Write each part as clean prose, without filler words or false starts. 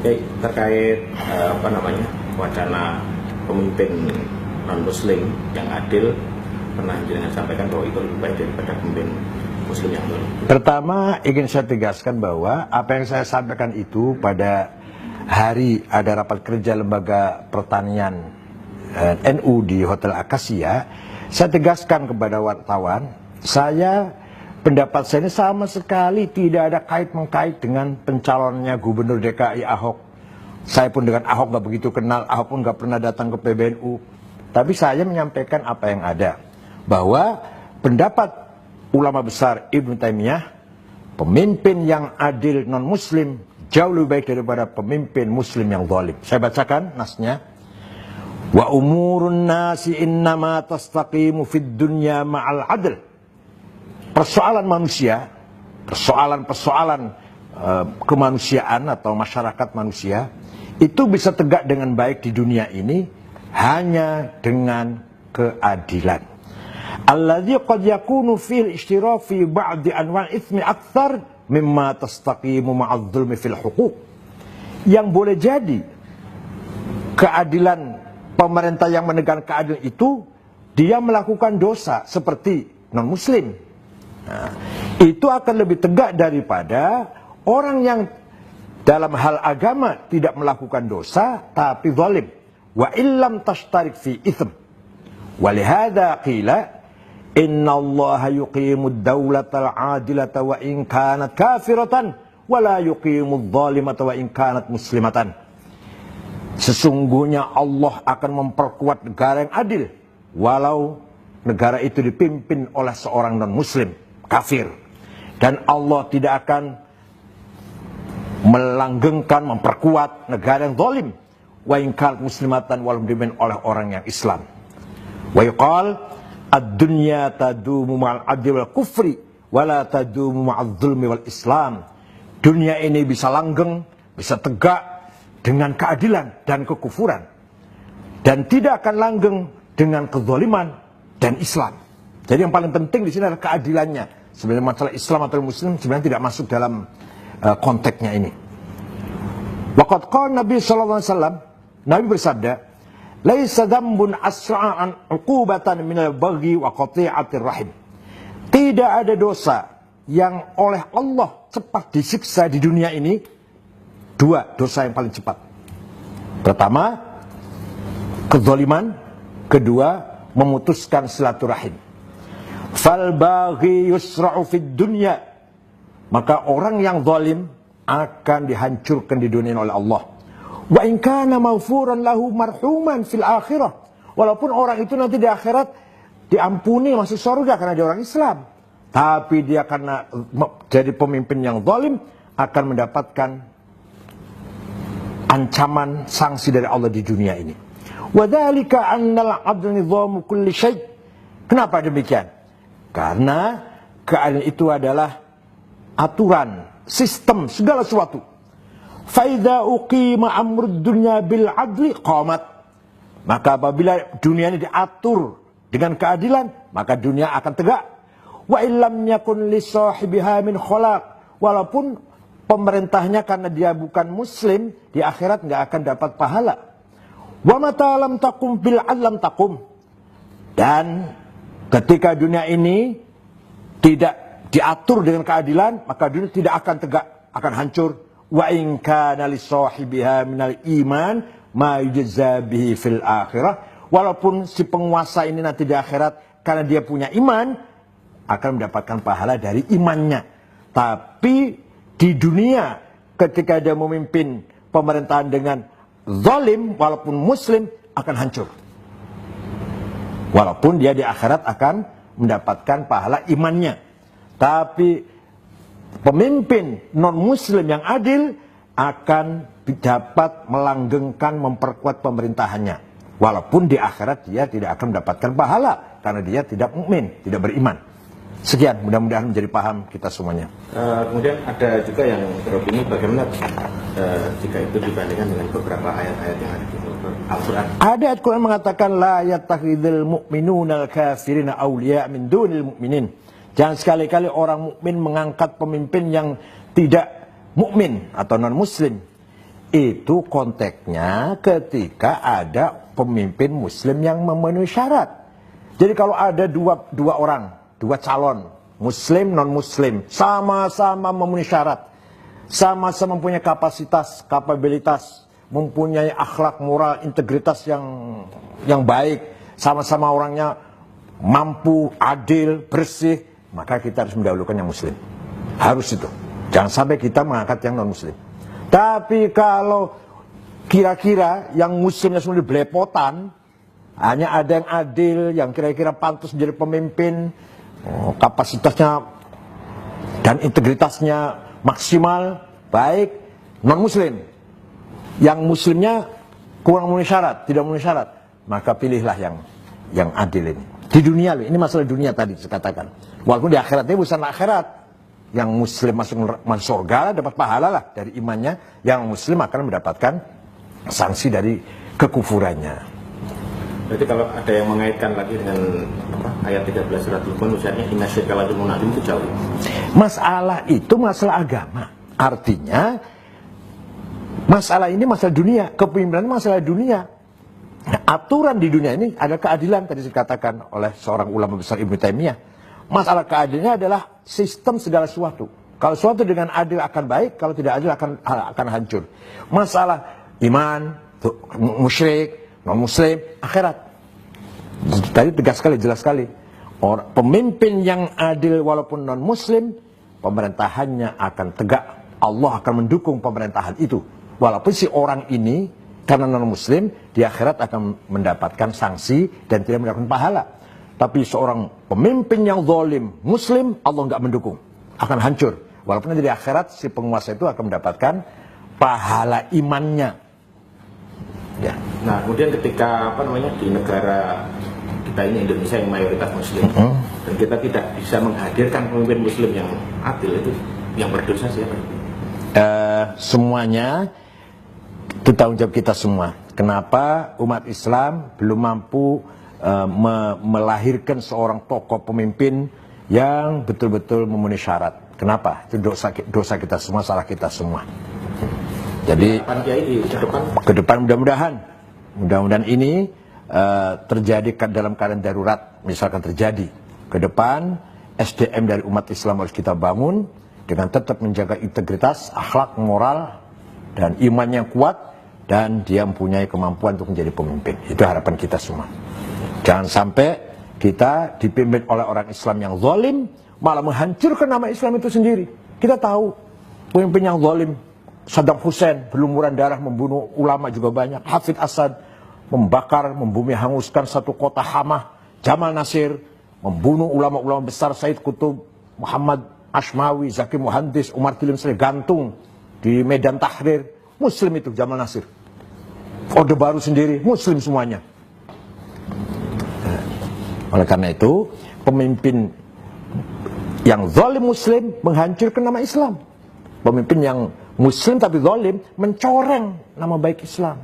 Terkait wacana pemimpin non muslim yang adil, pernah jenengan sampaikan bahwa itu lebih baik daripada pemimpin muslim yang zalim. Pertama, ingin saya tegaskan bahwa apa yang saya sampaikan itu pada hari ada rapat kerja lembaga pertanian NU di Hotel Akasia, saya tegaskan kepada wartawan, pendapat saya ini sama sekali tidak ada kait-mengkait dengan pencalonnya Gubernur DKI Ahok. Saya pun dengan Ahok gak begitu kenal, Ahok pun gak pernah datang ke PBNU. Tapi saya menyampaikan apa yang ada. Bahwa pendapat ulama besar Ibnu Taimiyah, pemimpin yang adil non-muslim jauh lebih baik daripada pemimpin muslim yang zalim. Saya bacakan nasnya. Wa umurun nasi innama tastaqimu fid dunya ma'al adl. Persoalan manusia, persoalan kemanusiaan atau masyarakat manusia itu bisa tegak dengan baik di dunia ini hanya dengan keadilan. Alladzi qad yakunu fil ishtiraf fi ba'd anwa' itsmi akthar mimma tastaqimu ma'adh dhulmi fil huquq. Yang boleh jadi keadilan pemerintah yang menegakkan keadilan itu dia melakukan dosa seperti non muslim. Nah, itu akan lebih tegak daripada orang yang dalam hal agama tidak melakukan dosa tapi zalim. Wa illam tashtarik fi itsm. Wa lihada qila inna Allah yuqimud dawlatal adilata wa in kanat kafiratan wa la yuqimud zalimata wa in kanat muslimatan. Sesungguhnya Allah akan memperkuat negara yang adil walau negara itu dipimpin oleh seorang non muslim kafir, dan Allah tidak akan melanggengkan, memperkuat negara yang zalim wa in kanat muslimatan walau dipimpin oleh orang yang Islam. Wa yuqal ad-dunya tadumu ma'al adli wal kufri wa la tadumu ma'adh dhulmi wal Islam. Dunia ini bisa langgeng, bisa tegak dengan keadilan dan kekufuran, dan tidak akan langgeng dengan kezaliman dan Islam. Jadi yang paling penting di sini adalah keadilannya. Sebenarnya masalah Islam atau Muslim sebenarnya tidak masuk dalam konteksnya ini. Waqad qala Nabi sallallahu alaihi wasallam, Nabi bersabda, "Laisa dzambun asra'an 'uqubatan minal baghi wa qati'atir rahim." Tidak ada dosa yang oleh Allah cepat disiksa di dunia ini. Dua dosa yang paling cepat. Pertama, kezaliman. Kedua, memutuskan silaturahim. Fal baghi yusra'u fid dunya. Maka orang yang zalim akan dihancurkan di dunia oleh Allah. Wa in kana maghfuran lahu marhuman fil akhirah. Walaupun orang itu nanti di akhirat diampuni masuk surga karena dia orang Islam, tapi dia karena jadi pemimpin yang zalim akan mendapatkan ancaman sanksi dari Allah di dunia ini. Wa dzalika annal 'adla nidhamu kulli syai'. Kenapa demikian? Karena keadilan itu adalah aturan, sistem segala sesuatu. Fa idza uqima amrud dunya bil 'adli qamat. Maka apabila dunia ini diatur dengan keadilan, maka dunia akan tegak. Wa illam yakun li sahibiha min khalaq. Walaupun pemerintahnya karena dia bukan muslim, di akhirat nggak akan dapat pahala. Wa mata lam taqum bil 'adl lam taqum. Dan ketika dunia ini tidak diatur dengan keadilan, maka dunia tidak akan tegak, akan hancur. Wa in kana li sahibiha minal iman ma yujza bihi fil akhirah. Walaupun si penguasa ini nanti di akhirat karena dia punya iman akan mendapatkan pahala dari imannya. Tapi di dunia ketika dia memimpin pemerintahan dengan zalim walaupun muslim akan hancur. Walaupun dia di akhirat akan mendapatkan pahala imannya. Tapi pemimpin non-muslim yang adil akan dapat melanggengkan, memperkuat pemerintahannya. Walaupun di akhirat dia tidak akan mendapatkan pahala karena dia tidak mukmin, tidak beriman. Sekian, mudah-mudahan menjadi paham kita semuanya. Kemudian ada juga yang beropini bagaimana jika itu dibandingkan dengan beberapa ayat-ayat yang ada di Al-Quran. Ada ayat Quran mengatakan la yattakhidul mu'minuna al-kafirina awliya min dunil mu'minin. Jangan sekali-kali orang mukmin mengangkat pemimpin yang tidak mukmin atau non muslim itu konteksnya ketika ada pemimpin muslim yang memenuhi syarat. Jadi kalau ada dua orang, dua calon, muslim, non-muslim, sama-sama memenuhi syarat, sama-sama mempunyai kapasitas, kapabilitas, mempunyai akhlak, moral, integritas yang baik, sama-sama orangnya mampu, adil, bersih, maka kita harus mendahulukan yang muslim. Harus itu. Jangan sampai kita mengangkat yang non-muslim. Tapi kalau kira-kira yang muslimnya semua belepotan, hanya ada yang adil, yang kira-kira pantas menjadi pemimpin, kapasitasnya dan integritasnya maksimal, baik, non-muslim. Yang muslimnya kurang memenuhi syarat, tidak memenuhi syarat, maka pilihlah yang adil ini. Di dunia, ini masalah dunia tadi saya katakan. Walaupun di akhirat ini bukan akhirat. Yang muslim masuk surga dapat pahala lah dari imannya, yang muslim akan mendapatkan sanksi dari kekufurannya. Berarti kalau ada yang mengaitkan lagi dengan ayat 13 surat Luqman, misalnya inna syirka la dzulmun adzim, itu jauh. Masalah itu masalah agama. Artinya masalah ini masalah dunia, kepemimpinan masalah dunia. Nah, aturan di dunia ini ada keadilan, tadi dikatakan oleh seorang ulama besar Ibnu Taimiyah. Masalah keadilannya adalah sistem segala sesuatu. Kalau sesuatu dengan adil akan baik, kalau tidak adil akan hancur. Masalah iman, musyrik, non-muslim, akhirat. Tadi tegas sekali, jelas sekali. Pemimpin yang adil walaupun non-muslim, pemerintahannya akan tegak. Allah akan mendukung pemerintahan itu. Walaupun si orang ini karena non-muslim, di akhirat akan mendapatkan sanksi dan tidak mendapatkan pahala. Tapi seorang pemimpin yang zalim, muslim, Allah nggak mendukung, akan hancur. Walaupun di akhirat si penguasa itu akan mendapatkan pahala imannya. Ya. Nah, kemudian ketika di negara kita ini Indonesia yang mayoritas muslim, dan kita tidak bisa menghadirkan pemimpin muslim yang adil, itu yang berdosa siapa? Semuanya itu tanggung jawab kita semua. Kenapa umat Islam belum mampu melahirkan seorang tokoh pemimpin yang betul-betul memenuhi syarat? Kenapa? Itu dosa kita semua, salah kita semua. Jadi ke depan mudah-mudahan ini terjadi dalam keadaan darurat. Misalkan terjadi ke depan, SDM dari umat Islam harus kita bangun dengan tetap menjaga integritas, akhlak, moral, dan iman yang kuat, dan dia mempunyai kemampuan untuk menjadi pemimpin. Itu harapan kita semua. Jangan sampai kita dipimpin oleh orang Islam yang zalim, malah menghancurkan nama Islam itu sendiri. Kita tahu pemimpin yang zalim, Saddam Hussein, berlumuran darah, membunuh ulama juga banyak. Hafid Assad membakar, membumi hanguskan satu kota Hamah. Jamal Nasir membunuh ulama-ulama besar, Said Qutb, Muhammad Ashmawi, Zaki Muhandis, Umar Tilim Saleh gantung di Medan Tahrir. Muslim itu Jamal Nasir. Orde Baru sendiri muslim semuanya. Oleh karena itu, pemimpin yang zalim muslim menghancurkan nama Islam. Pemimpin yang muslim tapi zalim mencoreng nama baik Islam.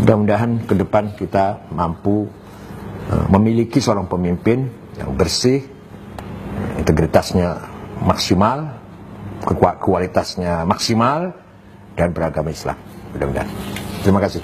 Mudah-mudahan ke depan kita mampu memiliki seorang pemimpin yang bersih, integritasnya maksimal, kualitasnya maksimal, dan beragama Islam. Mudah-mudahan. Terima kasih.